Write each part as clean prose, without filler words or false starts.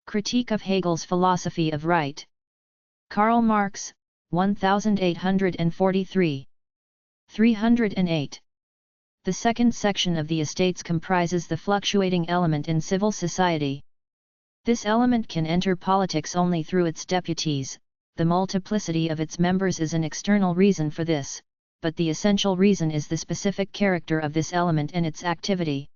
Critique of Hegel's Philosophy of Right. Karl Marx, 1843. 308. The second section of the estates comprises the fluctuating element in civil society. This element can enter politics only through its deputies. The multiplicity of its members is an external reason for this, but the essential reason is the specific character of this element and its activity.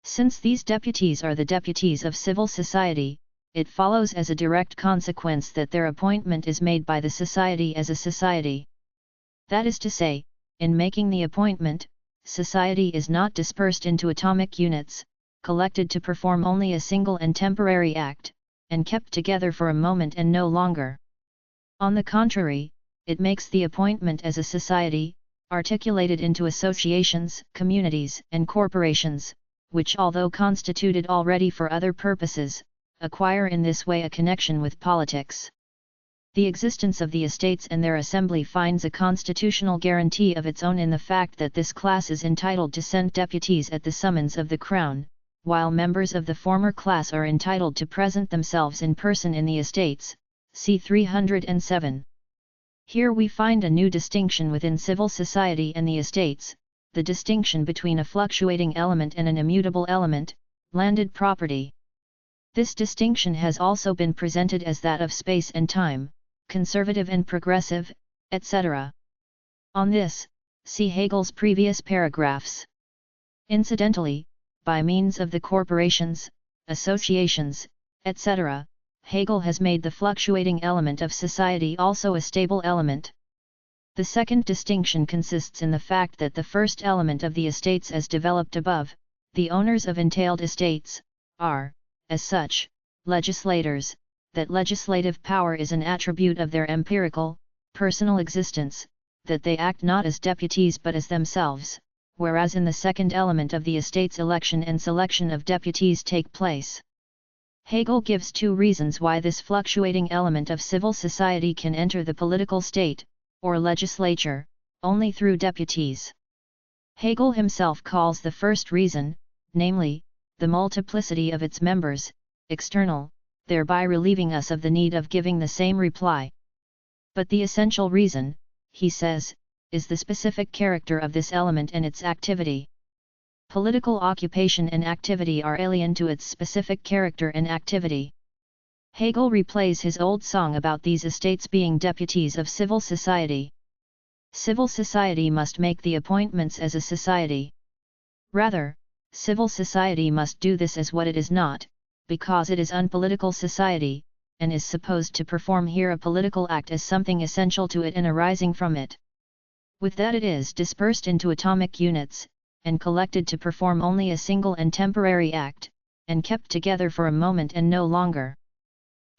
Since these deputies are the deputies of civil society, it follows as a direct consequence that their appointment is made by the society as a society. That is to say, in making the appointment, society is not dispersed into atomic units, collected to perform only a single and temporary act, and kept together for a moment and no longer. On the contrary, it makes the appointment as a society, articulated into associations, communities, and corporations, which although constituted already for other purposes, acquire in this way a connection with politics. The existence of the estates and their assembly finds a constitutional guarantee of its own in the fact that this class is entitled to send deputies at the summons of the Crown, while members of the former class are entitled to present themselves in person in the estates, c. 307. Here we find a new distinction within civil society and the estates, the distinction between a fluctuating element and an immutable element, landed property. This distinction has also been presented as that of space and time, conservative and progressive, etc. On this, see Hegel's previous paragraphs. Incidentally, by means of the corporations, associations, etc., Hegel has made the fluctuating element of society also a stable element. The second distinction consists in the fact that the first element of the estates as developed above, the owners of entailed estates, are, as such, legislators, that legislative power is an attribute of their empirical, personal existence, that they act not as deputies but as themselves, whereas in the second element of the estates election and selection of deputies take place. Hegel gives two reasons why this fluctuating element of civil society can enter the political state, or legislature, only through deputies. Hegel himself calls the first reason, namely, the multiplicity of its members, external, thereby relieving us of the need of giving the same reply. But the essential reason, he says, is the specific character of this element and its activity. Political occupation and activity are alien to its specific character and activity. Hegel replays his old song about these estates being deputies of civil society. Civil society must make the appointments as a society. Rather, civil society must do this as what it is not, because it is unpolitical society, and is supposed to perform here a political act as something essential to it and arising from it. With that it is dispersed into atomic units, and collected to perform only a single and temporary act, and kept together for a moment and no longer.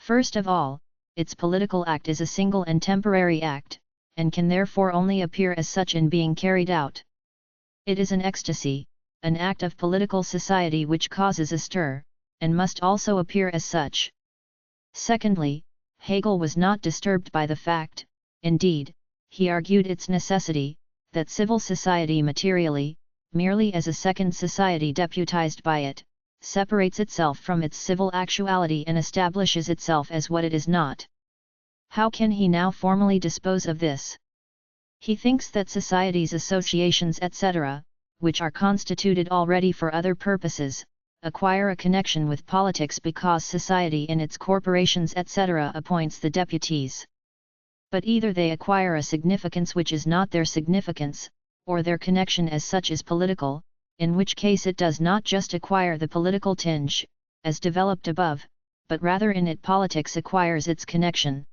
First of all, its political act is a single and temporary act, and can therefore only appear as such in being carried out. It is an ecstasy, an act of political society which causes a stir, and must also appear as such. Secondly, Hegel was not disturbed by the fact, indeed, he argued its necessity, that civil society materially, merely as a second society deputized by it, separates itself from its civil actuality and establishes itself as what it is not. How can he now formally dispose of this? He thinks that societies, associations, etc., which are constituted already for other purposes, acquire a connection with politics because society in its corporations etc. appoints the deputies. But either they acquire a significance which is not their significance, or their connection as such is political, in which case it does not just acquire the political tinge, as developed above, but rather in it politics acquires its connection.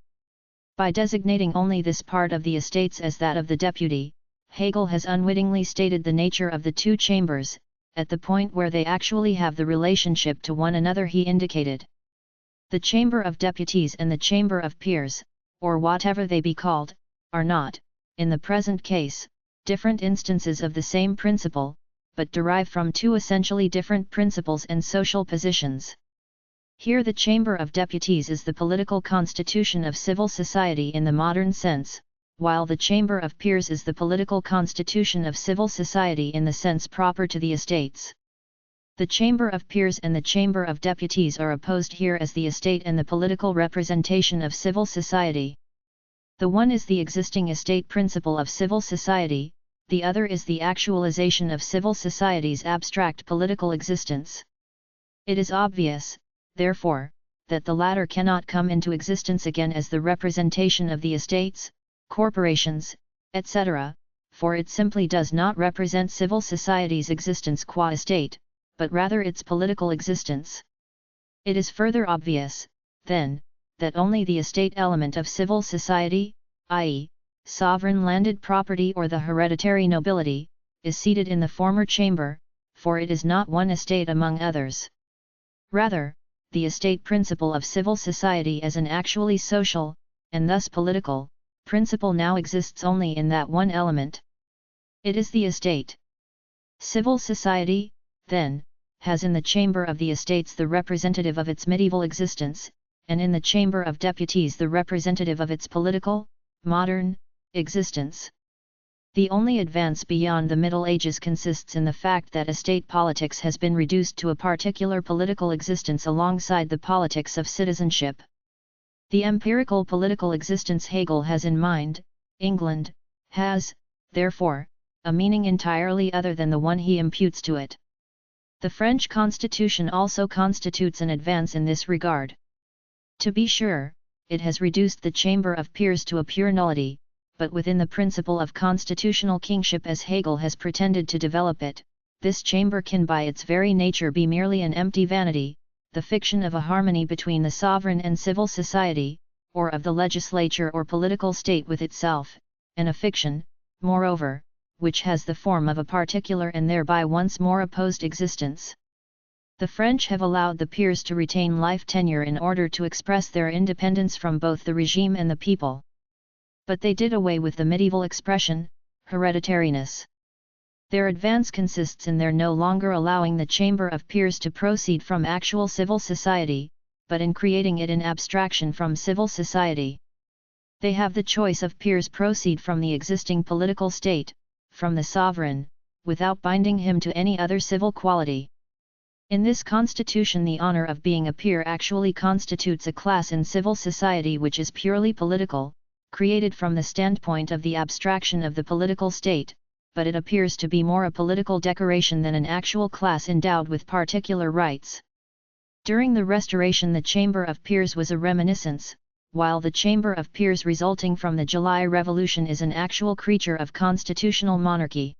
By designating only this part of the estates as that of the deputy, Hegel has unwittingly stated the nature of the two chambers, at the point where they actually have the relationship to one another he indicated. The chamber of deputies and the chamber of peers, or whatever they be called, are not, in the present case, different instances of the same principle, but derive from two essentially different principles and social positions. Here the Chamber of Deputies is the political constitution of civil society in the modern sense, while the Chamber of Peers is the political constitution of civil society in the sense proper to the estates. The Chamber of Peers and the Chamber of Deputies are opposed here as the estate and the political representation of civil society. The one is the existing estate principle of civil society, the other is the actualization of civil society's abstract political existence. It is obvious, therefore, that the latter cannot come into existence again as the representation of the estates, corporations, etc., for it simply does not represent civil society's existence qua estate, but rather its political existence. It is further obvious, then, that only the estate element of civil society, i.e., sovereign landed property or the hereditary nobility, is seated in the former chamber, for it is not one estate among others. Rather, the estate principle of civil society as an actually social, and thus political, principle now exists only in that one element. It is the estate. Civil society, then, has in the Chamber of the Estates the representative of its medieval existence, and in the Chamber of Deputies the representative of its political, modern, existence. The only advance beyond the Middle Ages consists in the fact that estate politics has been reduced to a particular political existence alongside the politics of citizenship. The empirical political existence Hegel has in mind, England, has, therefore, a meaning entirely other than the one he imputes to it. The French Constitution also constitutes an advance in this regard. To be sure, it has reduced the Chamber of Peers to a pure nullity, but within the principle of constitutional kingship as Hegel has pretended to develop it, this chamber can by its very nature be merely an empty vanity, the fiction of a harmony between the sovereign and civil society, or of the legislature or political state with itself, and a fiction, moreover, which has the form of a particular and thereby once more opposed existence. The French have allowed the peers to retain life tenure in order to express their independence from both the regime and the people. But they did away with the medieval expression, hereditariness. Their advance consists in their no longer allowing the Chamber of Peers to proceed from actual civil society, but in creating it in abstraction from civil society. They have the choice of peers proceed from the existing political state, from the sovereign, without binding him to any other civil quality. In this constitution the honor of being a peer actually constitutes a class in civil society which is purely political, created from the standpoint of the abstraction of the political state, but it appears to be more a political decoration than an actual class endowed with particular rights. During the Restoration the Chamber of Peers was a reminiscence, while the Chamber of Peers resulting from the July Revolution is an actual creature of constitutional monarchy.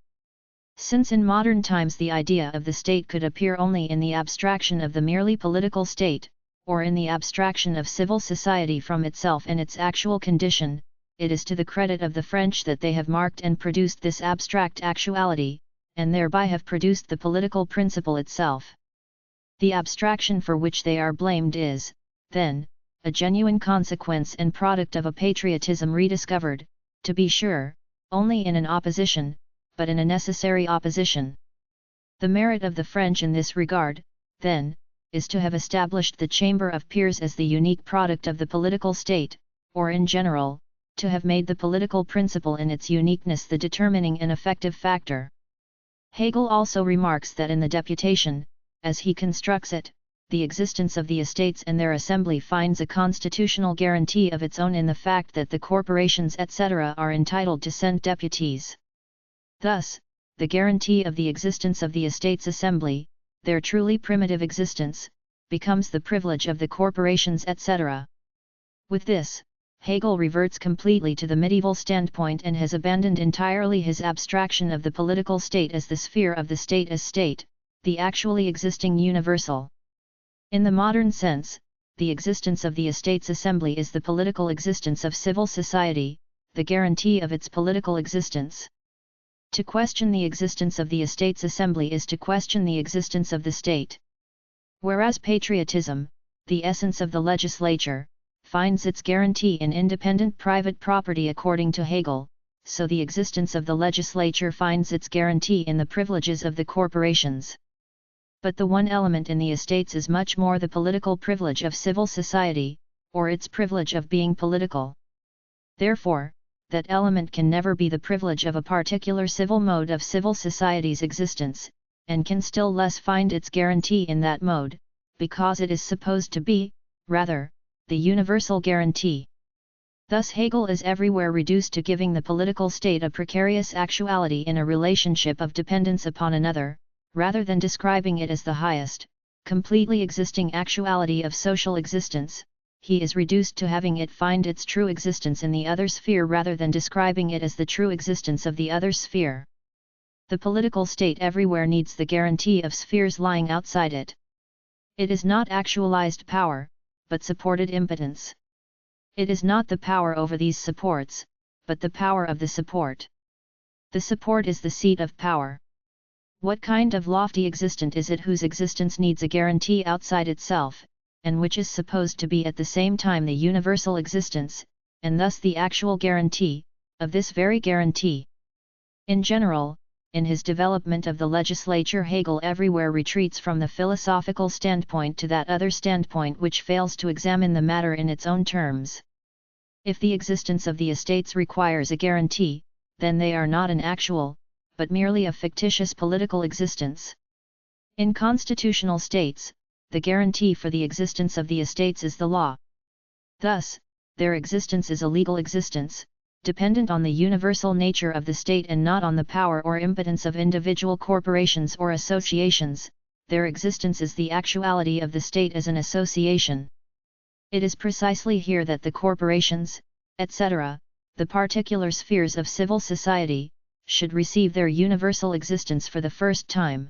Since in modern times the idea of the state could appear only in the abstraction of the merely political state, or in the abstraction of civil society from itself and its actual condition, it is to the credit of the French that they have marked and produced this abstract actuality, and thereby have produced the political principle itself. The abstraction for which they are blamed is, then, a genuine consequence and product of a patriotism rediscovered, to be sure, only in an opposition, but in a necessary opposition. The merit of the French in this regard, then, is to have established the Chamber of Peers as the unique product of the political state, or in general, to have made the political principle in its uniqueness the determining and effective factor. Hegel also remarks that in the deputation, as he constructs it, the existence of the estates and their assembly finds a constitutional guarantee of its own in the fact that the corporations etc. are entitled to send deputies. Thus, the guarantee of the existence of the estates assembly, their truly primitive existence, becomes the privilege of the corporations etc. With this, Hegel reverts completely to the medieval standpoint and has abandoned entirely his abstraction of the political state as the sphere of the state as state, the actually existing universal. In the modern sense, the existence of the estates assembly is the political existence of civil society, the guarantee of its political existence. To question the existence of the estates assembly is to question the existence of the state. Whereas patriotism, the essence of the legislature, finds its guarantee in independent private property according to Hegel, so the existence of the legislature finds its guarantee in the privileges of the corporations. But the one element in the estates is much more the political privilege of civil society, or its privilege of being political. Therefore, that element can never be the privilege of a particular civil mode of civil society's existence, and can still less find its guarantee in that mode, because it is supposed to be, rather, the universal guarantee. Thus Hegel is everywhere reduced to giving the political state a precarious actuality in a relationship of dependence upon another, rather than describing it as the highest, completely existing actuality of social existence. He is reduced to having it find its true existence in the other sphere rather than describing it as the true existence of the other sphere. The political state everywhere needs the guarantee of spheres lying outside it. It is not actualized power, but supported impotence. It is not the power over these supports, but the power of the support. The support is the seat of power. What kind of lofty existent is it whose existence needs a guarantee outside itself, and which is supposed to be at the same time the universal existence, and thus the actual guarantee, of this very guarantee? In general, in his development of the legislature, Hegel everywhere retreats from the philosophical standpoint to that other standpoint which fails to examine the matter in its own terms. If the existence of the estates requires a guarantee, then they are not an actual, but merely a fictitious political existence. In constitutional states, the guarantee for the existence of the estates is the law. Thus, their existence is a legal existence, dependent on the universal nature of the state and not on the power or impotence of individual corporations or associations. Their existence is the actuality of the state as an association. It is precisely here that the corporations, etc., the particular spheres of civil society, should receive their universal existence for the first time.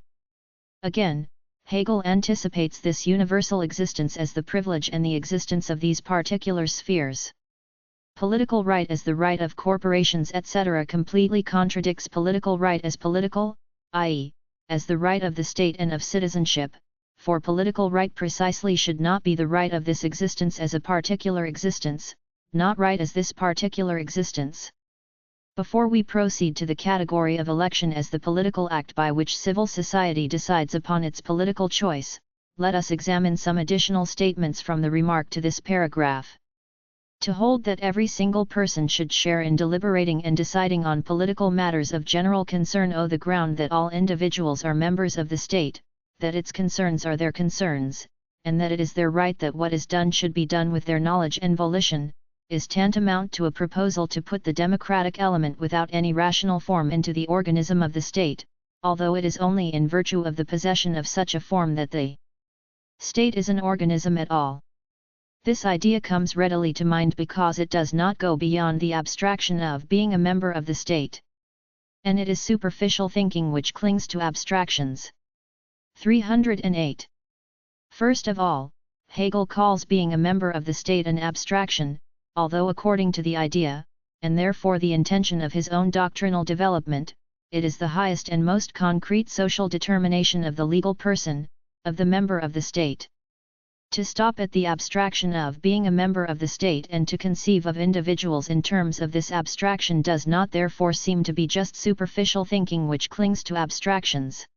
Again, Hegel anticipates this universal existence as the privilege and the existence of these particular spheres. Political right as the right of corporations etc. completely contradicts political right as political, i.e., as the right of the state and of citizenship, for political right precisely should not be the right of this existence as a particular existence, not right as this particular existence. Before we proceed to the category of election as the political act by which civil society decides upon its political choice, let us examine some additional statements from the remark to this paragraph. To hold that every single person should share in deliberating and deciding on political matters of general concern on the ground that all individuals are members of the state, that its concerns are their concerns, and that it is their right that what is done should be done with their knowledge and volition, is tantamount to a proposal to put the democratic element without any rational form into the organism of the state, although it is only in virtue of the possession of such a form that the state is an organism at all. This idea comes readily to mind because it does not go beyond the abstraction of being a member of the state. And it is superficial thinking which clings to abstractions. 308. First of all, Hegel calls being a member of the state an abstraction, although according to the idea, and therefore the intention of his own doctrinal development, it is the highest and most concrete social determination of the legal person, of the member of the state. To stop at the abstraction of being a member of the state and to conceive of individuals in terms of this abstraction does not therefore seem to be just superficial thinking which clings to abstractions.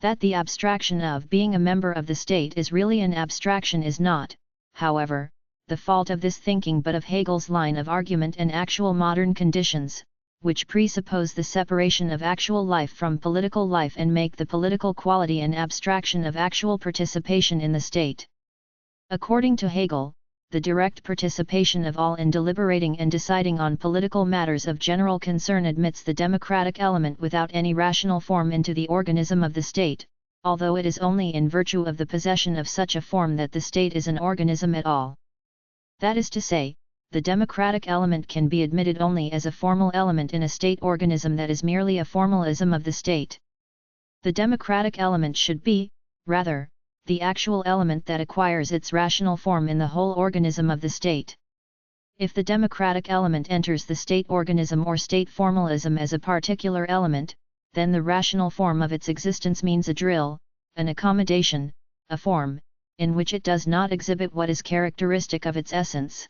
That the abstraction of being a member of the state is really an abstraction is not, however, the fault of this thinking but of Hegel's line of argument and actual modern conditions, which presuppose the separation of actual life from political life and make the political quality an abstraction of actual participation in the state. According to Hegel, the direct participation of all in deliberating and deciding on political matters of general concern admits the democratic element without any rational form into the organism of the state, although it is only in virtue of the possession of such a form that the state is an organism at all. That is to say, the democratic element can be admitted only as a formal element in a state organism that is merely a formalism of the state. The democratic element should be, rather, the actual element that acquires its rational form in the whole organism of the state. If the democratic element enters the state organism or state formalism as a particular element, then the rational form of its existence means a drill, an accommodation, a form, in which it does not exhibit what is characteristic of its essence.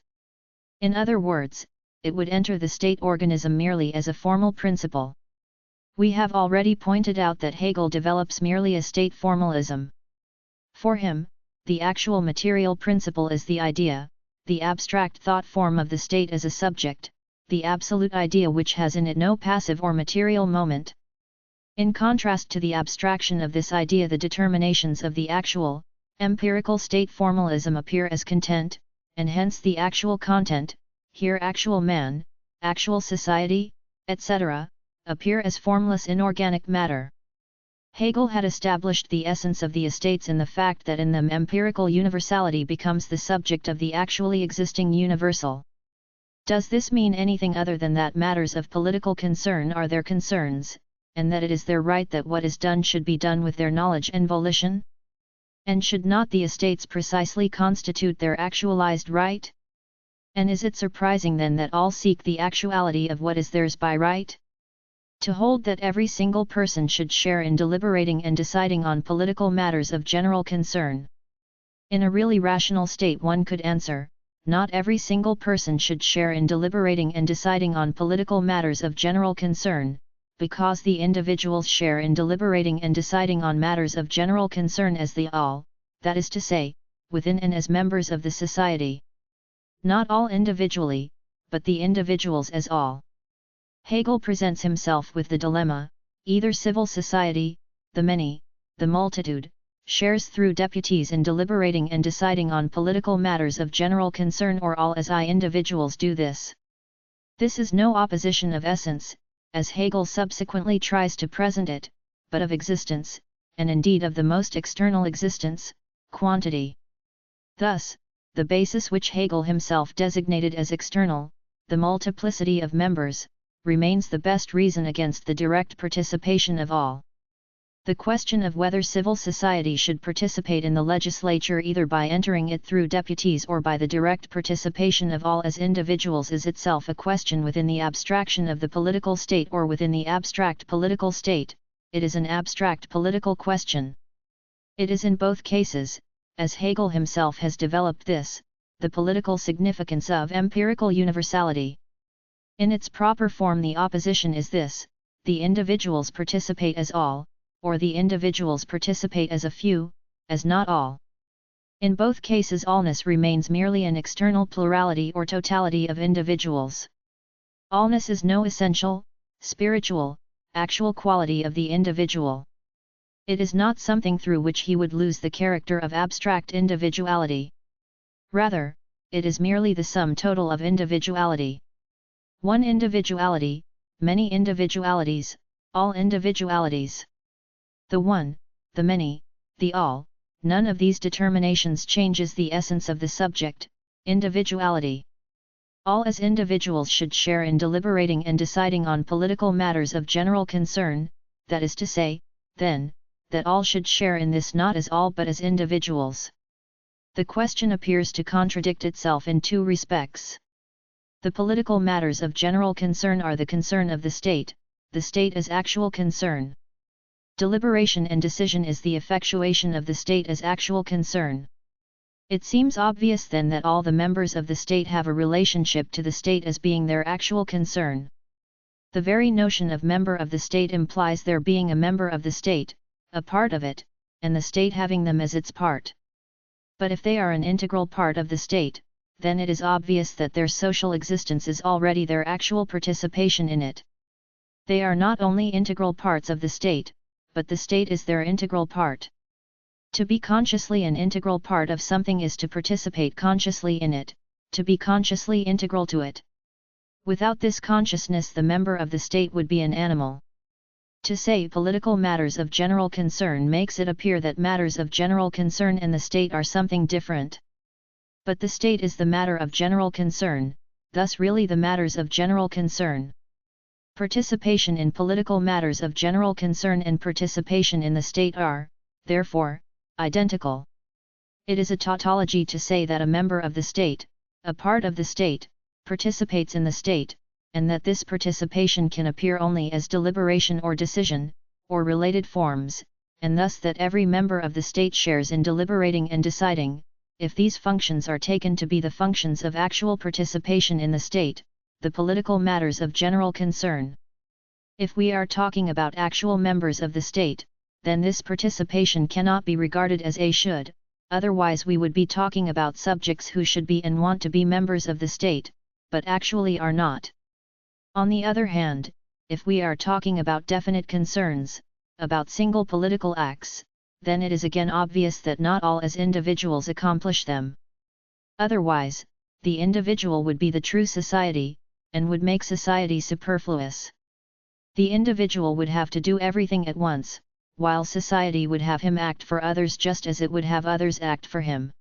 In other words, it would enter the state organism merely as a formal principle. We have already pointed out that Hegel develops merely a state formalism. For him, the actual material principle is the idea, the abstract thought form of the state as a subject, the absolute idea which has in it no passive or material moment. In contrast to the abstraction of this idea, the determinations of the actual, empirical state formalism appear as content, and hence the actual content, here actual man, actual society, etc., appear as formless inorganic matter. Hegel had established the essence of the estates in the fact that in them empirical universality becomes the subject of the actually existing universal. Does this mean anything other than that matters of political concern are their concerns, and that it is their right that what is done should be done with their knowledge and volition? And should not the estates precisely constitute their actualized right? And is it surprising then that all seek the actuality of what is theirs by right? To hold that every single person should share in deliberating and deciding on political matters of general concern. In a really rational state, one could answer, not every single person should share in deliberating and deciding on political matters of general concern, because the individuals share in deliberating and deciding on matters of general concern as the all, that is to say, within and as members of the society. Not all individually, but the individuals as all. Hegel presents himself with the dilemma: either civil society, the many, the multitude, shares through deputies in deliberating and deciding on political matters of general concern, or all as individuals do this. This is no opposition of essence, as Hegel subsequently tries to present it, but of existence, and indeed of the most external existence, quantity. Thus, the basis which Hegel himself designated as external, the multiplicity of members, remains the best reason against the direct participation of all. The question of whether civil society should participate in the legislature either by entering it through deputies or by the direct participation of all as individuals is itself a question within the abstraction of the political state or within the abstract political state. It is an abstract political question. It is in both cases, as Hegel himself has developed this, the political significance of empirical universality. In its proper form, the opposition is this: the individuals participate as all, or the individuals participate as a few, as not all. In both cases, allness remains merely an external plurality or totality of individuals. Allness is no essential, spiritual, actual quality of the individual. It is not something through which he would lose the character of abstract individuality. Rather, it is merely the sum total of individuality. One individuality, many individualities, all individualities. The one, the many, the all, none of these determinations changes the essence of the subject, individuality. All as individuals should share in deliberating and deciding on political matters of general concern, that is to say, then, that all should share in this not as all but as individuals. The question appears to contradict itself in two respects. The political matters of general concern are the concern of the state as actual concern. Deliberation and decision is the effectuation of the state as actual concern. It seems obvious then that all the members of the state have a relationship to the state as being their actual concern. The very notion of member of the state implies their being a member of the state, a part of it, and the state having them as its part. But if they are an integral part of the state, then it is obvious that their social existence is already their actual participation in it. They are not only integral parts of the state, but the state is their integral part. To be consciously an integral part of something is to participate consciously in it, to be consciously integral to it. Without this consciousness, the member of the state would be an animal. To say political matters of general concern makes it appear that matters of general concern and the state are something different. But the state is the matter of general concern, thus really the matters of general concern. Participation in political matters of general concern and participation in the state are, therefore, identical. It is a tautology to say that a member of the state, a part of the state, participates in the state, and that this participation can appear only as deliberation or decision, or related forms, and thus that every member of the state shares in deliberating and deciding, if these functions are taken to be the functions of actual participation in the state, the political matters of general concern. If we are talking about actual members of the state, then this participation cannot be regarded as a should, otherwise we would be talking about subjects who should be and want to be members of the state, but actually are not. On the other hand, if we are talking about definite concerns, about single political acts, then it is again obvious that not all as individuals accomplish them. Otherwise, the individual would be the true society, and would make society superfluous. The individual would have to do everything at once, while society would have him act for others just as it would have others act for him.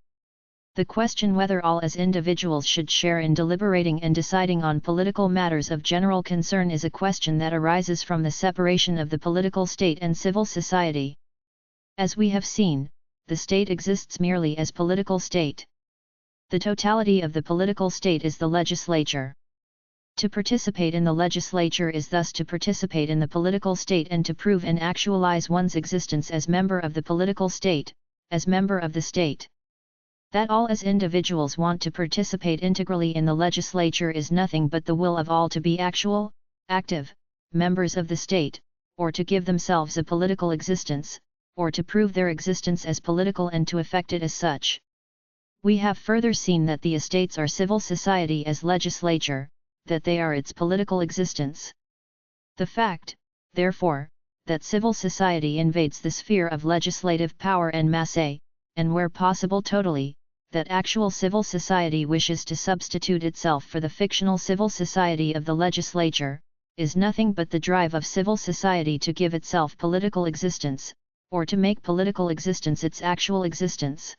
The question whether all as individuals should share in deliberating and deciding on political matters of general concern is a question that arises from the separation of the political state and civil society. As we have seen, the state exists merely as political state. The totality of the political state is the legislature. To participate in the legislature is thus to participate in the political state and to prove and actualize one's existence as member of the political state, as member of the state. That all as individuals want to participate integrally in the legislature is nothing but the will of all to be actual, active, members of the state, or to give themselves a political existence, or to prove their existence as political and to effect it as such. We have further seen that the estates are civil society as legislature, that they are its political existence. The fact, therefore, that civil society invades the sphere of legislative power en masse, and where possible totally, that actual civil society wishes to substitute itself for the fictional civil society of the legislature, is nothing but the drive of civil society to give itself political existence, or to make political existence its actual existence.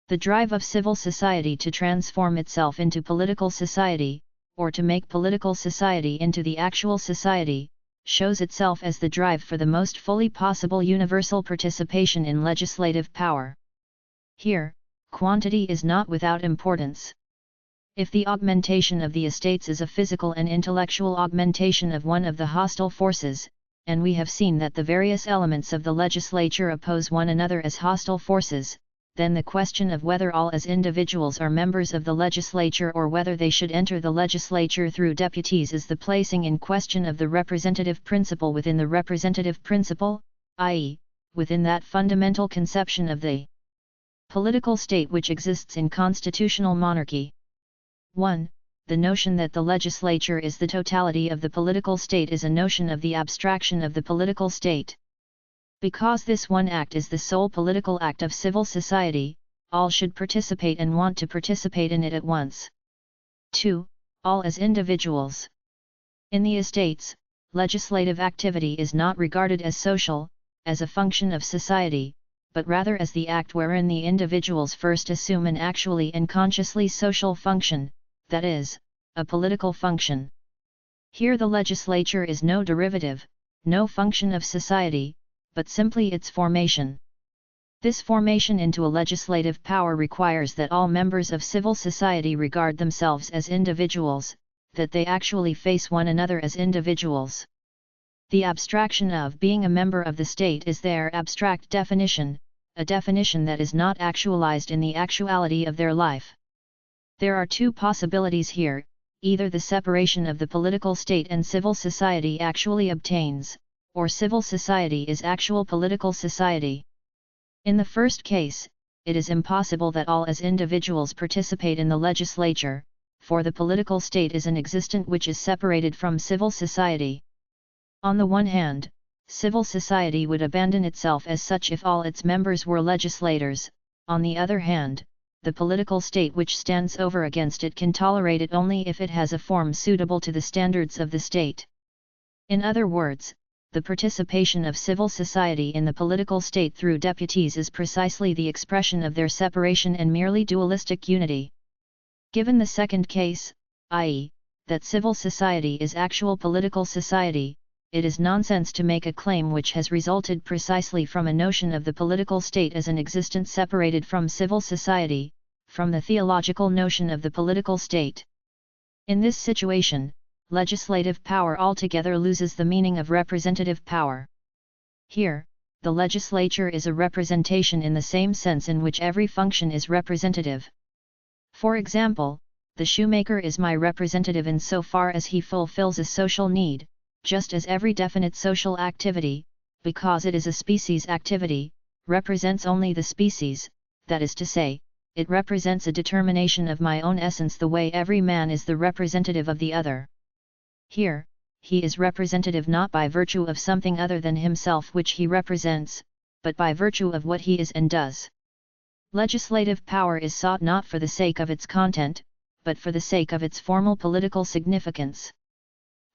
The drive of civil society to transform itself into political society, or to make political society into the actual society, shows itself as the drive for the most fully possible universal participation in legislative power. Here, quantity is not without importance. If the augmentation of the estates is a physical and intellectual augmentation of one of the hostile forces, and we have seen that the various elements of the legislature oppose one another as hostile forces, then the question of whether all as individuals are members of the legislature or whether they should enter the legislature through deputies is the placing in question of the representative principle within the representative principle, i.e., within that fundamental conception of the political state which exists in constitutional monarchy. 1. The notion that the legislature is the totality of the political state is a notion of the abstraction of the political state. Because this one act is the sole political act of civil society, all should participate and want to participate in it at once. 2. All as individuals. In the estates, legislative activity is not regarded as social, as a function of society, but rather as the act wherein the individuals first assume an actually and consciously social function, that is, a political function. Here the legislature is no derivative, no function of society, but simply its formation. This formation into a legislative power requires that all members of civil society regard themselves as individuals, that they actually face one another as individuals. The abstraction of being a member of the state is their abstract definition, a definition that is not actualized in the actuality of their life. There are two possibilities here: either the separation of the political state and civil society actually obtains, or civil society is actual political society. In the first case, it is impossible that all as individuals participate in the legislature, for the political state is an existent which is separated from civil society. On the one hand, civil society would abandon itself as such if all its members were legislators; on the other hand, the political state which stands over against it can tolerate it only if it has a form suitable to the standards of the state. In other words, the participation of civil society in the political state through deputies is precisely the expression of their separation and merely dualistic unity. Given the second case, i.e., that civil society is actual political society, it is nonsense to make a claim which has resulted precisely from a notion of the political state as an existence separated from civil society, from the theological notion of the political state. In this situation, legislative power altogether loses the meaning of representative power. Here, the legislature is a representation in the same sense in which every function is representative. For example, the shoemaker is my representative in so far as he fulfills a social need, just as every definite social activity, because it is a species activity, represents only the species, that is to say, it represents a determination of my own essence the way every man is the representative of the other. Here, he is representative not by virtue of something other than himself which he represents, but by virtue of what he is and does. Legislative power is sought not for the sake of its content, but for the sake of its formal political significance.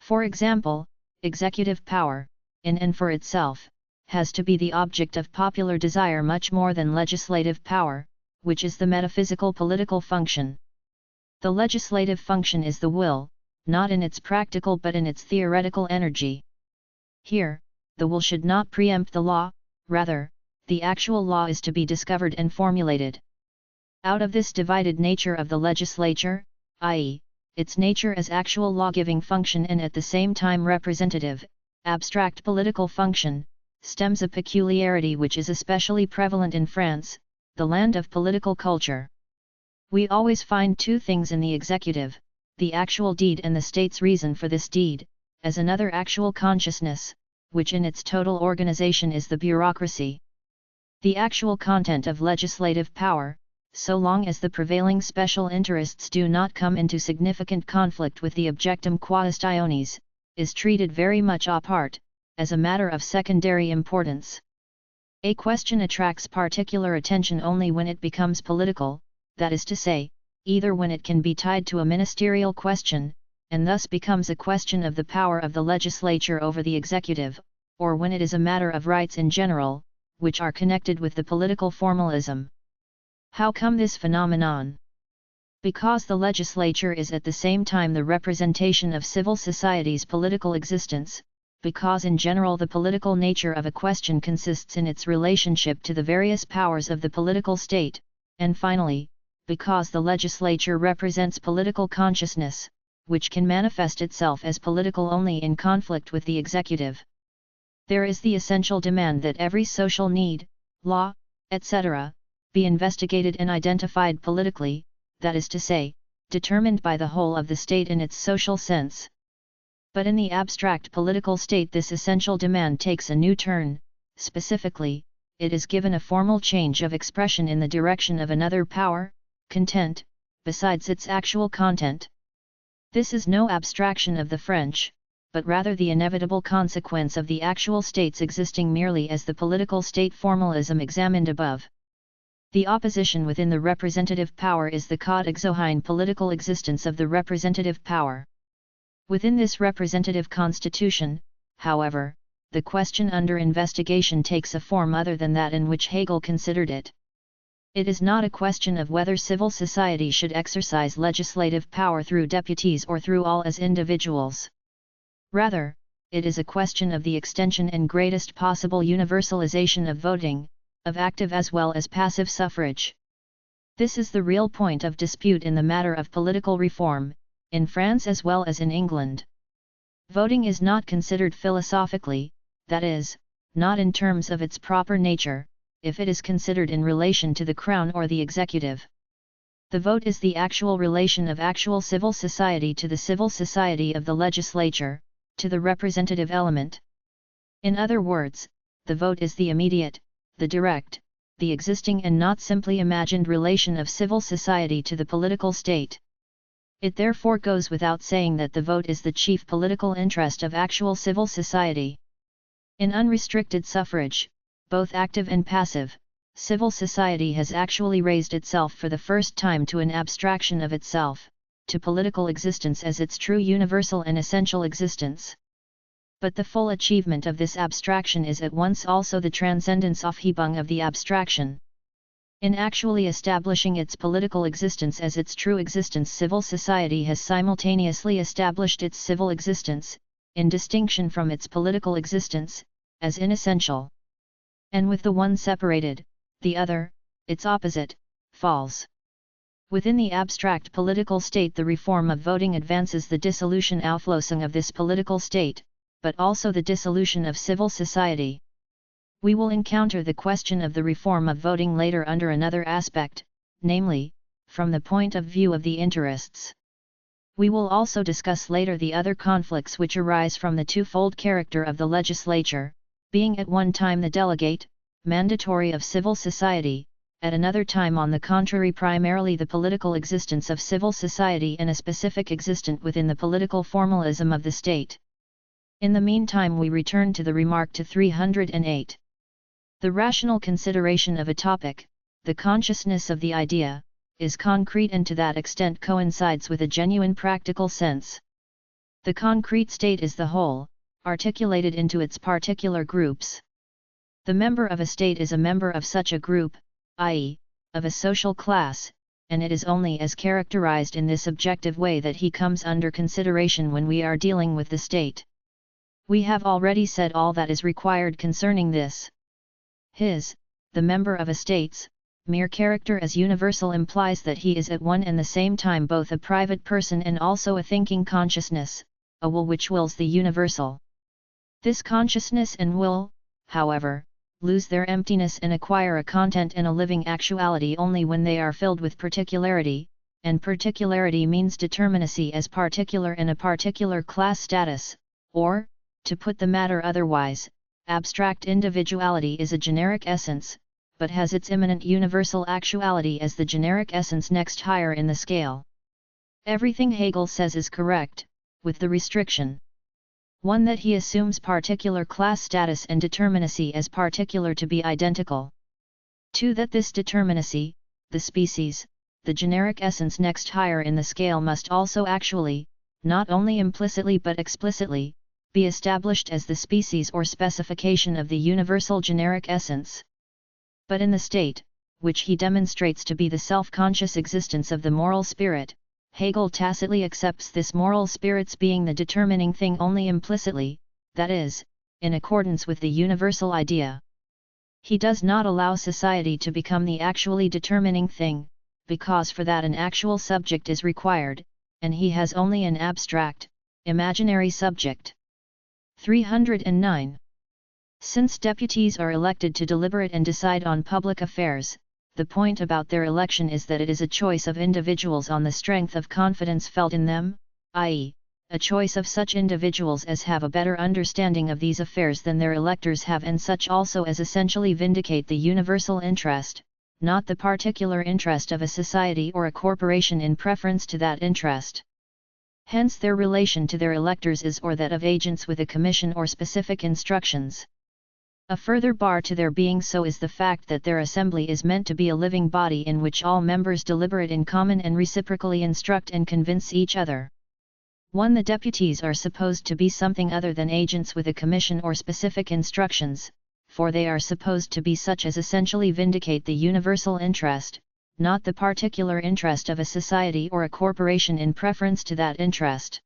For example, executive power, in and for itself, has to be the object of popular desire much more than legislative power, which is the metaphysical political function. The legislative function is the will, not in its practical but in its theoretical energy. Here, the will should not preempt the law, rather, the actual law is to be discovered and formulated. Out of this divided nature of the legislature, i.e., its nature as actual law-giving function and at the same time representative, abstract political function, stems a peculiarity which is especially prevalent in France, the land of political culture. We always find two things in the executive, the actual deed and the state's reason for this deed, as another actual consciousness, which in its total organization is the bureaucracy. The actual content of legislative power, so long as the prevailing special interests do not come into significant conflict with the objectum quaestionis, is treated very much apart, as a matter of secondary importance. A question attracts particular attention only when it becomes political, that is to say, either when it can be tied to a ministerial question, and thus becomes a question of the power of the legislature over the executive, or when it is a matter of rights in general, which are connected with the political formalism. How come this phenomenon? Because the legislature is at the same time the representation of civil society's political existence, because in general the political nature of a question consists in its relationship to the various powers of the political state, and finally, because the legislature represents political consciousness, which can manifest itself as political only in conflict with the executive. There is the essential demand that every social need, law, etc., be investigated and identified politically, that is to say, determined by the whole of the state in its social sense. But in the abstract political state this essential demand takes a new turn, specifically, it is given a formal change of expression in the direction of another power, content, besides its actual content. This is no abstraction of the French, but rather the inevitable consequence of the actual states existing merely as the political state formalism examined above. The opposition within the representative power is the cause exohine political existence of the representative power. Within this representative constitution, however, the question under investigation takes a form other than that in which Hegel considered it. It is not a question of whether civil society should exercise legislative power through deputies or through all as individuals. Rather, it is a question of the extension and greatest possible universalization of voting, of active as well as passive suffrage. This is the real point of dispute in the matter of political reform, in France as well as in England. Voting is not considered philosophically, that is, not in terms of its proper nature, if it is considered in relation to the Crown or the executive. The vote is the actual relation of actual civil society to the civil society of the legislature, to the representative element. In other words, the vote is the immediate, the direct, the existing and not simply imagined relation of civil society to the political state. It therefore goes without saying that the vote is the chief political interest of actual civil society. In unrestricted suffrage, both active and passive, civil society has actually raised itself for the first time to an abstraction of itself, to political existence as its true universal and essential existence. But the full achievement of this abstraction is at once also the Transzendenzaufhebung of the abstraction. In actually establishing its political existence as its true existence, civil society has simultaneously established its civil existence, in distinction from its political existence, as inessential. And with the one separated, the other, its opposite, falls. Within the abstract political state the reform of voting advances the dissolution Auflösung of this political state, but also the dissolution of civil society. We will encounter the question of the reform of voting later under another aspect, namely, from the point of view of the interests. We will also discuss later the other conflicts which arise from the twofold character of the legislature, being at one time the delegate, mandatory of civil society, at another time on the contrary primarily the political existence of civil society and a specific existent within the political formalism of the state. In the meantime we return to the remark to 308. The rational consideration of a topic, the consciousness of the idea, is concrete and to that extent coincides with a genuine practical sense. The concrete state is the whole, articulated into its particular groups. The member of a state is a member of such a group, i.e., of a social class, and it is only as characterized in this objective way that he comes under consideration when we are dealing with the state. We have already said all that is required concerning this. The member of a state's, mere character as universal implies that he is at one and the same time both a private person and also a thinking consciousness, a will which wills the universal. This consciousness and will, however, lose their emptiness and acquire a content and a living actuality only when they are filled with particularity, and particularity means determinacy as particular in a particular class status, or, to put the matter otherwise, abstract individuality is a generic essence, but has its immanent universal actuality as the generic essence next higher in the scale. Everything Hegel says is correct, with the restriction: 1. That he assumes particular class status and determinacy as particular to be identical. 2. That this determinacy, the species, the generic essence next higher in the scale must also actually, not only implicitly but explicitly, be established as the species or specification of the universal generic essence. But in the state, which he demonstrates to be the self-conscious existence of the moral spirit, Hegel tacitly accepts this moral spirit's being the determining thing only implicitly, that is, in accordance with the universal idea. He does not allow society to become the actually determining thing, because for that an actual subject is required, and he has only an abstract, imaginary subject. 309. Since deputies are elected to deliberate and decide on public affairs, the point about their election is that it is a choice of individuals on the strength of confidence felt in them, i.e., a choice of such individuals as have a better understanding of these affairs than their electors have, and such also as essentially vindicate the universal interest, not the particular interest of a society or a corporation in preference to that interest. Hence their relation to their electors is or that of agents with a commission or specific instructions. A further bar to their being so is the fact that their assembly is meant to be a living body in which all members deliberate in common and reciprocally instruct and convince each other. 1. The deputies are supposed to be something other than agents with a commission or specific instructions, for they are supposed to be such as essentially vindicate the universal interest, not the particular interest of a society or a corporation in preference to that interest.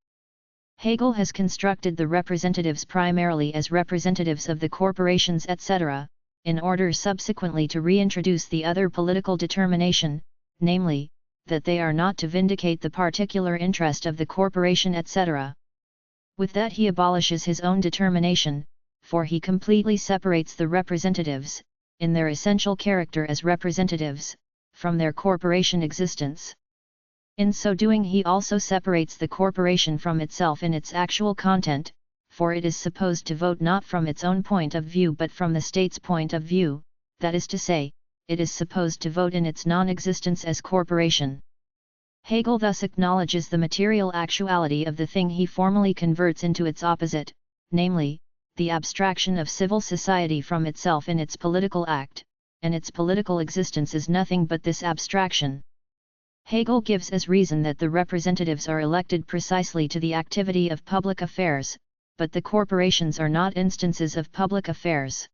Hegel has constructed the representatives primarily as representatives of the corporations etc., in order subsequently to reintroduce the other political determination, namely, that they are not to vindicate the particular interest of the corporation etc. With that he abolishes his own determination, for he completely separates the representatives, in their essential character as representatives, from their corporation existence. In so doing he also separates the corporation from itself in its actual content, for it is supposed to vote not from its own point of view but from the state's point of view, that is to say, it is supposed to vote in its non-existence as corporation. Hegel thus acknowledges the material actuality of the thing he formally converts into its opposite, namely, the abstraction of civil society from itself in its political act, and its political existence is nothing but this abstraction. Hegel gives as reason that the representatives are elected precisely to the activity of public affairs, but the corporations are not instances of public affairs.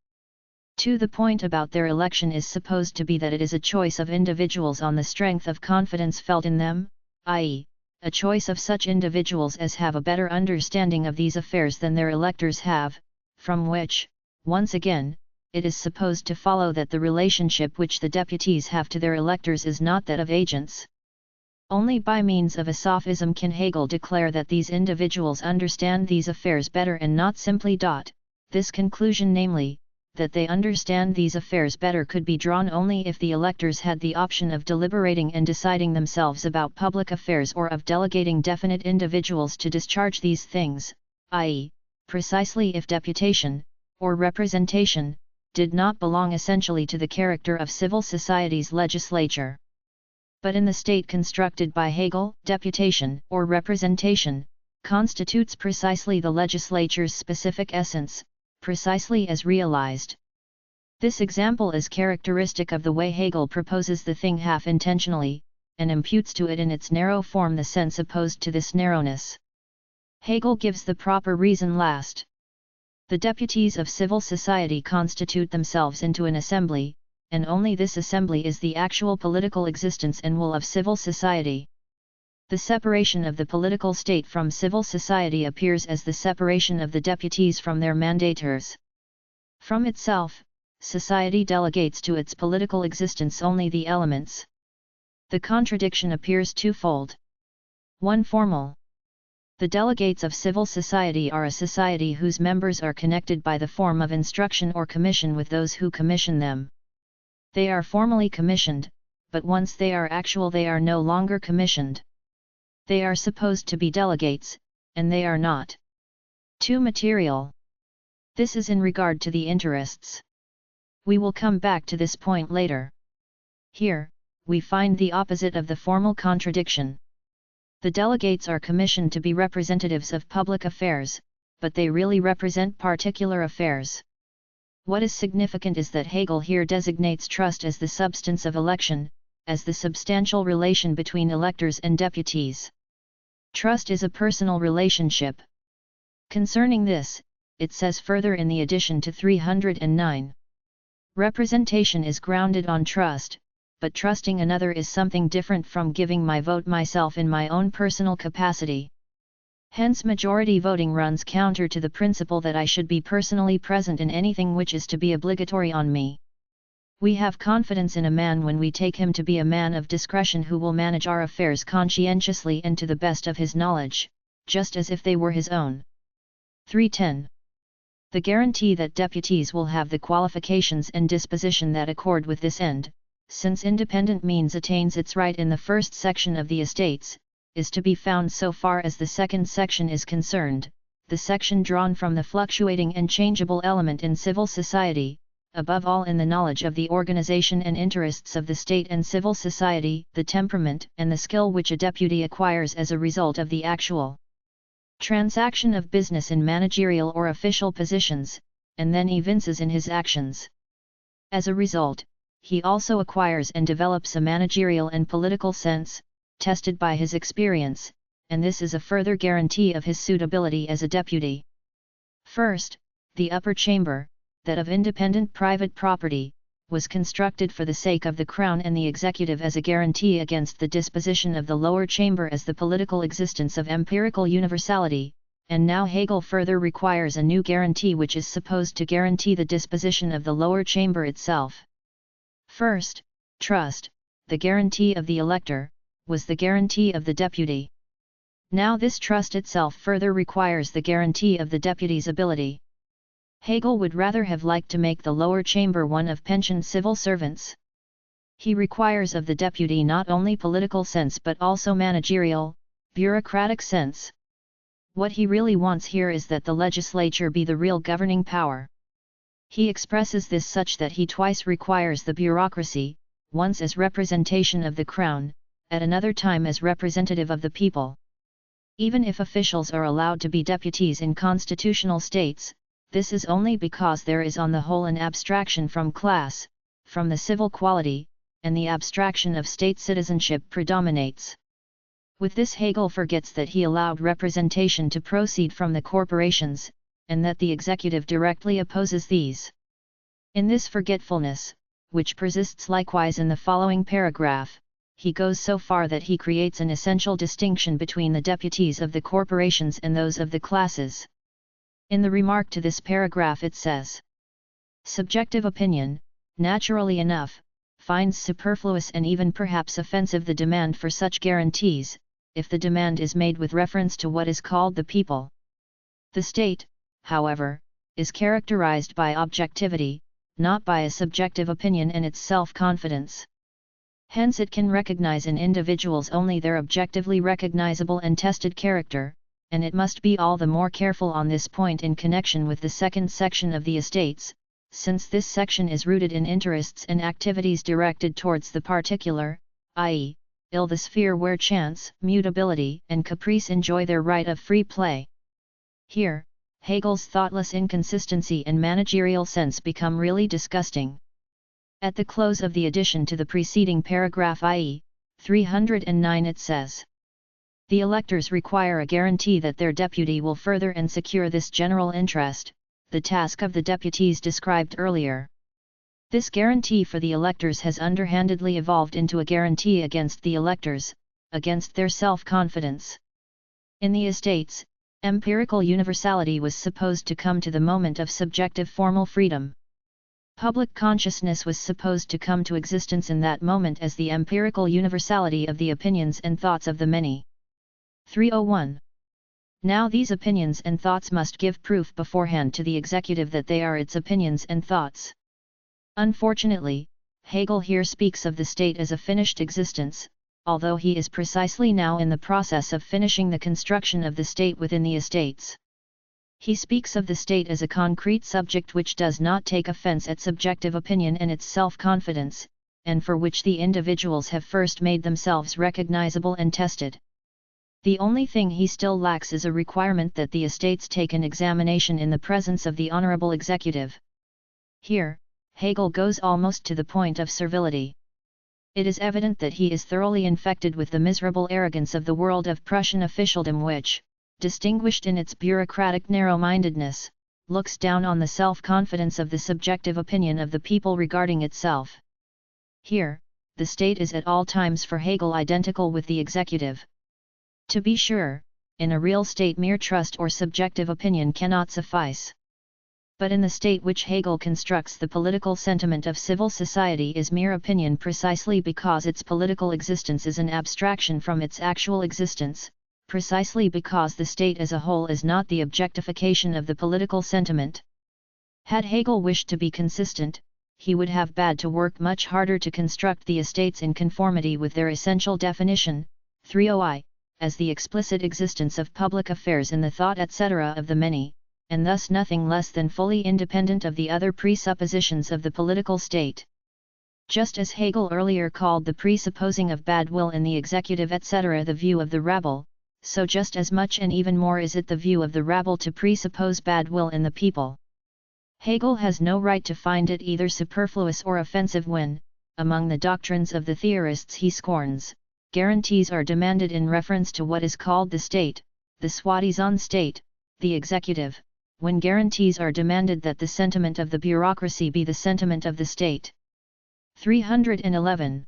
2. The point about their election is supposed to be that it is a choice of individuals on the strength of confidence felt in them, i.e., a choice of such individuals as have a better understanding of these affairs than their electors have, from which, once again, it is supposed to follow that the relationship which the deputies have to their electors is not that of agents. Only by means of a sophism can Hegel declare that these individuals understand these affairs better and not simply. This conclusion, namely, that they understand these affairs better, could be drawn only if the electors had the option of deliberating and deciding themselves about public affairs or of delegating definite individuals to discharge these things, i.e., precisely if deputation, or representation, did not belong essentially to the character of civil society's legislature. But in the state constructed by Hegel, deputation, or representation, constitutes precisely the legislature's specific essence, precisely as realized. This example is characteristic of the way Hegel proposes the thing half intentionally, and imputes to it in its narrow form the sense opposed to this narrowness. Hegel gives the proper reason last. The deputies of civil society constitute themselves into an assembly, and only this assembly is the actual political existence and will of civil society. The separation of the political state from civil society appears as the separation of the deputies from their mandators. From itself, society delegates to its political existence only the elements. The contradiction appears twofold. 1. Formal. The delegates of civil society are a society whose members are connected by the form of instruction or commission with those who commission them. They are formally commissioned, but once they are actual they are no longer commissioned. They are supposed to be delegates, and they are not. 2. Material. This is in regard to the interests. We will come back to this point later. Here, we find the opposite of the formal contradiction. The delegates are commissioned to be representatives of public affairs, but they really represent particular affairs. What is significant is that Hegel here designates trust as the substance of election, as the substantial relation between electors and deputies. Trust is a personal relationship. Concerning this, it says further in the addition to 309. Representation is grounded on trust, but trusting another is something different from giving my vote myself in my own personal capacity. Hence majority voting runs counter to the principle that I should be personally present in anything which is to be obligatory on me. We have confidence in a man when we take him to be a man of discretion who will manage our affairs conscientiously and to the best of his knowledge, just as if they were his own. 310. The guarantee that deputies will have the qualifications and disposition that accord with this end, since independent means attains its right in the first section of the Estates, is to be found so far as the second section is concerned, the section drawn from the fluctuating and changeable element in civil society, above all in the knowledge of the organization and interests of the state and civil society, the temperament and the skill which a deputy acquires as a result of the actual transaction of business in managerial or official positions, and then evinces in his actions. As a result, he also acquires and develops a managerial and political sense, tested by his experience, and this is a further guarantee of his suitability as a deputy. First, the upper chamber, that of independent private property, was constructed for the sake of the Crown and the executive as a guarantee against the disposition of the lower chamber as the political existence of empirical universality, and now Hegel further requires a new guarantee which is supposed to guarantee the disposition of the lower chamber itself. First, trust, the guarantee of the elector, was the guarantee of the deputy. Now this trust itself further requires the guarantee of the deputy's ability. Hegel would rather have liked to make the lower chamber one of pensioned civil servants. He requires of the deputy not only political sense but also managerial, bureaucratic sense. What he really wants here is that the legislature be the real governing power. He expresses this such that he twice requires the bureaucracy, once as representation of the Crown, at another time as representative of the people. Even if officials are allowed to be deputies in constitutional states, this is only because there is on the whole an abstraction from class, from the civil quality, and the abstraction of state citizenship predominates. With this Hegel forgets that he allowed representation to proceed from the corporations, and that the executive directly opposes these. In this forgetfulness, which persists likewise in the following paragraph, he goes so far that he creates an essential distinction between the deputies of the corporations and those of the classes. In the remark to this paragraph it says, "Subjective opinion, naturally enough, finds superfluous and even perhaps offensive the demand for such guarantees, if the demand is made with reference to what is called the people. The state, however, is characterized by objectivity, not by a subjective opinion and its self-confidence. Hence it can recognize in individuals only their objectively recognizable and tested character, and it must be all the more careful on this point in connection with the second section of the Estates, since this section is rooted in interests and activities directed towards the particular, i.e., the sphere where chance, mutability, and caprice enjoy their right of free play. Here, Hegel's thoughtless inconsistency and managerial sense become really disgusting. At the close of the addition to the preceding paragraph, i.e., 309, it says, "The electors require a guarantee that their deputy will further and secure this general interest, the task of the deputies described earlier." This guarantee for the electors has underhandedly evolved into a guarantee against the electors, against their self-confidence. In the estates, empirical universality was supposed to come to the moment of subjective formal freedom. Public consciousness was supposed to come to existence in that moment as the empirical universality of the opinions and thoughts of the many. 301. Now these opinions and thoughts must give proof beforehand to the executive that they are its opinions and thoughts. Unfortunately, Hegel here speaks of the state as a finished existence, although he is precisely now in the process of finishing the construction of the state within the estates. He speaks of the state as a concrete subject which does not take offense at subjective opinion and its self-confidence, and for which the individuals have first made themselves recognizable and tested. The only thing he still lacks is a requirement that the estates take an examination in the presence of the honorable executive. Here, Hegel goes almost to the point of servility. It is evident that he is thoroughly infected with the miserable arrogance of the world of Prussian officialdom which, distinguished in its bureaucratic narrow-mindedness, looks down on the self-confidence of the subjective opinion of the people regarding itself. Here, the state is at all times for Hegel identical with the executive. To be sure, in a real state mere trust or subjective opinion cannot suffice. But in the state which Hegel constructs, the political sentiment of civil society is mere opinion precisely because its political existence is an abstraction from its actual existence, precisely because the state as a whole is not the objectification of the political sentiment. Had Hegel wished to be consistent, he would have had to work much harder to construct the estates in conformity with their essential definition, 30i, as the explicit existence of public affairs in the thought etc. of the many, and thus nothing less than fully independent of the other presuppositions of the political state. Just as Hegel earlier called the presupposing of bad will in the executive etc. the view of the rabble, so just as much and even more is it the view of the rabble to presuppose bad will in the people. Hegel has no right to find it either superfluous or offensive when, among the doctrines of the theorists he scorns, guarantees are demanded in reference to what is called the state, the soi-disant state, the executive, when guarantees are demanded that the sentiment of the bureaucracy be the sentiment of the state. 311.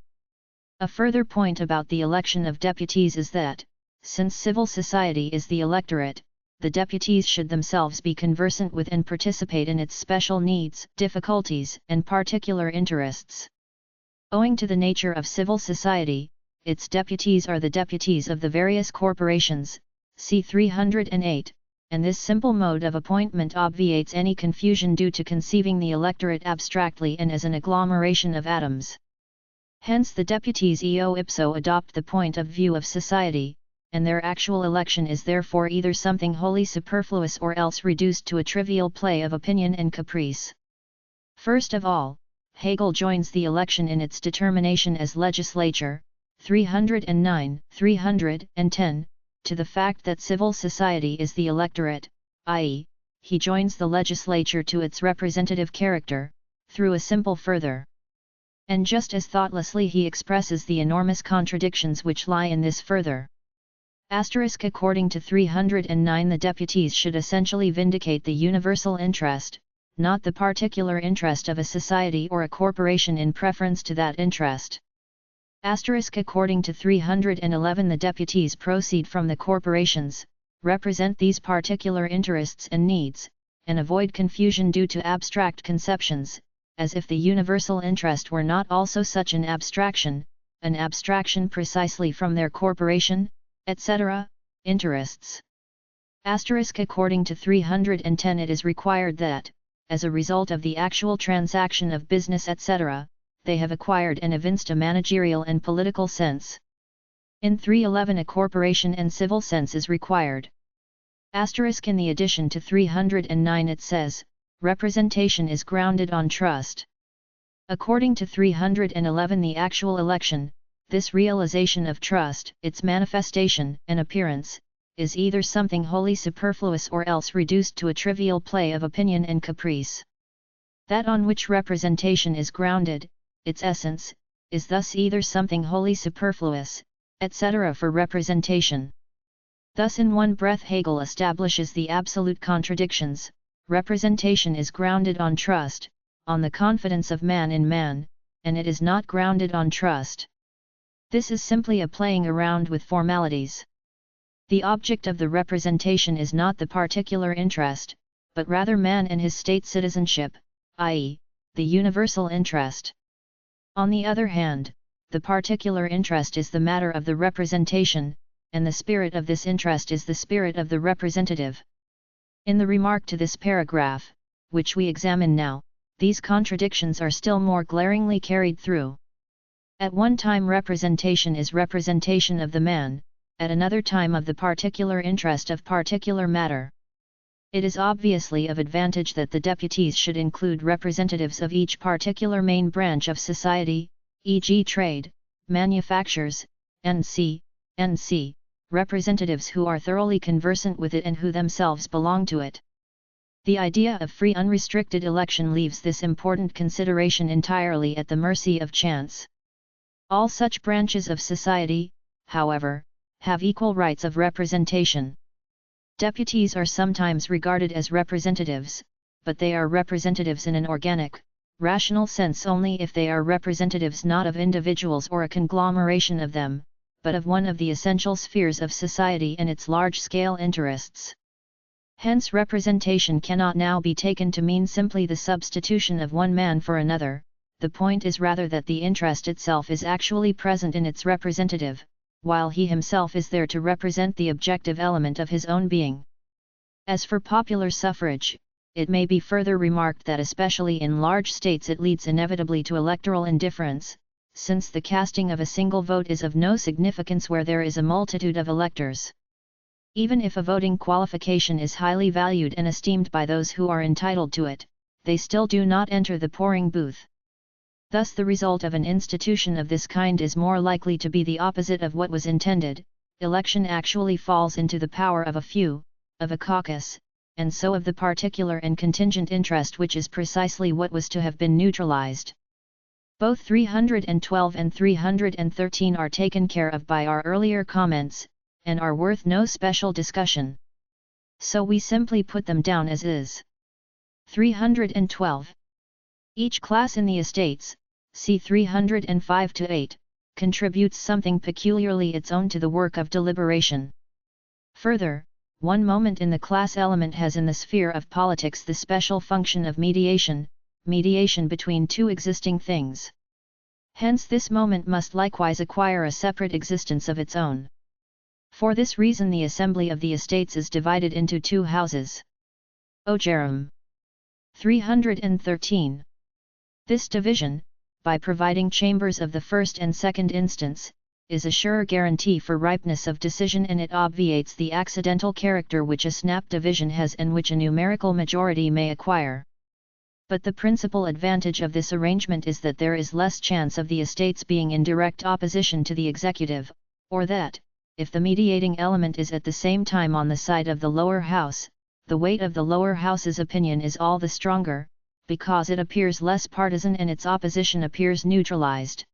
A further point about the election of deputies is that, since civil society is the electorate, the deputies should themselves be conversant with and participate in its special needs, difficulties, and particular interests. Owing to the nature of civil society, its deputies are the deputies of the various corporations, c. 308, and this simple mode of appointment obviates any confusion due to conceiving the electorate abstractly and as an agglomeration of atoms. Hence the deputies eo ipso adopt the point of view of society, and their actual election is therefore either something wholly superfluous or else reduced to a trivial play of opinion and caprice. First of all, Hegel joins the election in its determination as legislature, 309, 310, to the fact that civil society is the electorate, i.e., he joins the legislature to its representative character, through a simple further. And just as thoughtlessly he expresses the enormous contradictions which lie in this further. According to 309, the deputies should essentially vindicate the universal interest, not the particular interest of a society or a corporation in preference to that interest. According to 311, the deputies proceed from the corporations, represent these particular interests and needs, and avoid confusion due to abstract conceptions, as if the universal interest were not also such an abstraction precisely from their corporation, etc., interests. According to 310, it is required that, as a result of the actual transaction of business etc., they have acquired and evinced a managerial and political sense. In 311 a corporation and civil sense is required. In the addition to 309 it says, representation is grounded on trust. According to 311 the actual election, this realization of trust, its manifestation and appearance, is either something wholly superfluous or else reduced to a trivial play of opinion and caprice. That on which representation is grounded, its essence, is thus either something wholly superfluous, etc. for representation. Thus in one breath Hegel establishes the absolute contradictions: representation is grounded on trust, on the confidence of man in man, and it is not grounded on trust. This is simply a playing around with formalities. The object of the representation is not the particular interest, but rather man and his state citizenship, i.e., the universal interest. On the other hand, the particular interest is the matter of the representation, and the spirit of this interest is the spirit of the representative. In the remark to this paragraph, which we examine now, these contradictions are still more glaringly carried through. At one time representation is representation of the man, at another time of the particular interest of particular matter. It is obviously of advantage that the deputies should include representatives of each particular main branch of society, e.g. trade, manufactures, NC, representatives who are thoroughly conversant with it and who themselves belong to it. The idea of free unrestricted election leaves this important consideration entirely at the mercy of chance. All such branches of society, however, have equal rights of representation. Deputies are sometimes regarded as representatives, but they are representatives in an organic, rational sense only if they are representatives not of individuals or a conglomeration of them, but of one of the essential spheres of society and its large-scale interests. Hence representation cannot now be taken to mean simply the substitution of one man for another. The point is rather that the interest itself is actually present in its representative, while he himself is there to represent the objective element of his own being. As for popular suffrage, it may be further remarked that especially in large states it leads inevitably to electoral indifference, since the casting of a single vote is of no significance where there is a multitude of electors. Even if a voting qualification is highly valued and esteemed by those who are entitled to it, they still do not enter the polling booth. Thus the result of an institution of this kind is more likely to be the opposite of what was intended. Election actually falls into the power of a few, of a caucus, and so of the particular and contingent interest, which is precisely what was to have been neutralized. Both 312 and 313 are taken care of by our earlier comments, and are worth no special discussion. So we simply put them down as is. 312. Each class in the estates, c. 305-8, contributes something peculiarly its own to the work of deliberation. Further, one moment in the class element has in the sphere of politics the special function of mediation between two existing things. Hence this moment must likewise acquire a separate existence of its own. For this reason the assembly of the estates is divided into two houses. O Jerem. 313. This division, by providing chambers of the first and second instance, is a sure guarantee for ripeness of decision, and it obviates the accidental character which a snap division has and which a numerical majority may acquire. But the principal advantage of this arrangement is that there is less chance of the estates being in direct opposition to the executive, or that, if the mediating element is at the same time on the side of the lower house, the weight of the lower house's opinion is all the stronger, because it appears less partisan and its opposition appears neutralized.